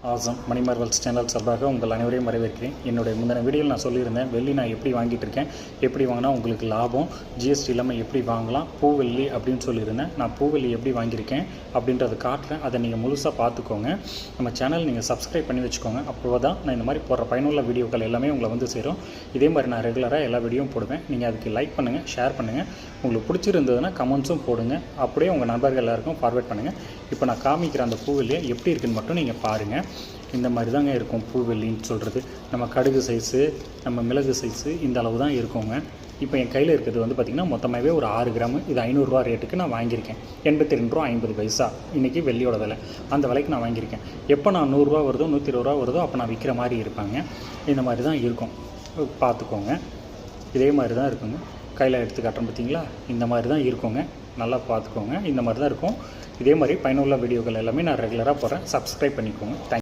Awesome மணி Marvel's channel சார்பாக உங்கள் அனைவரையும் வரவேற்கிறேன். என்னுடைய முந்தின வீடியோவில் நான் சொல்லியிருந்தேன், வெள்ளி நான் எப்படி வாங்கிட்டு இருக்கேன், எப்படி வாங்கினா உங்களுக்கு லாபம், ஜிஎஸ்டி இல்லாமல் எப்படி வாங்கலாம், பூவெள்ளி அப்படின்னு சொல்லியிருந்தேன். நான் பூவெள்ளி எப்படி வாங்கியிருக்கேன் அப்படின்றத காட்டுறேன். அதை நீங்கள் முழுசாக பார்த்துக்கோங்க. நம்ம சேனல் நீங்கள் சப்ஸ்கிரைப் பண்ணி வச்சுக்கோங்க. அப்போ தான் நான் இந்த மாதிரி போடுற பயனுள்ள வீடியோக்கள் எல்லாமே உங்களை வந்து சேரும். இதே மாதிரி நான் ரெகுலராக எல்லா வீடியோவும் போடுவேன். நீங்கள் அதுக்கு லைக் பண்ணுங்கள், ஷேர் பண்ணுங்கள். உங்களுக்கு பிடிச்சிருந்ததுன்னா கமெண்ட்ஸும் போடுங்க. அப்படியே உங்கள் நண்பர்கள் எல்லாருக்கும் ஃபார்வேர்ட் பண்ணுங்கள். இப்போ நான் காமிக்கிற அந்த பூவெள்ளியை எப்படி இருக்குன்னு மட்டும் நீங்கள் பாருங்கள். இந்த மாதிரி தாங்க இருக்கும் பூவெள்ளின்னு சொல்கிறது. நம்ம கடுகு சைஸு, நம்ம மிளகு சைஸு இந்த அளவு தான் இருக்குங்க. இப்போ என் கையில் இருக்கிறது வந்து பார்த்திங்கன்னா மொத்தமாகவே ஒரு 6 கிராமு. இது 500 ரூபா ரேட்டுக்கு நான் வாங்கியிருக்கேன். 82 ரூபா 50 பைசா இன்றைக்கி வெள்ளியோட விலை. அந்த விலைக்கு நான் வாங்கியிருக்கேன். எப்போ நான் 100 ரூபா வருதோ 120 ரூபா வருதோ அப்போ நான் விற்கிற மாதிரி இருப்பாங்க. இந்த மாதிரி தான் இருக்கும், பார்த்துக்கோங்க. இதே மாதிரி தான் இருக்குங்க. கையில் எடுத்து காட்டுறேன் பார்த்தீங்களா, இந்த மாதிரி தான் இருக்குங்க. நல்லா பார்த்துக்கோங்க. இந்த மாதிரி தான் இருக்கும். இதே மாதிரி பயனுள்ள வீடியோக்கள் எல்லாமே நான் ரெகுலராக போடுறேன். சப்ஸ்கிரைப் பண்ணிக்கோங்க. தேங்க்யூ.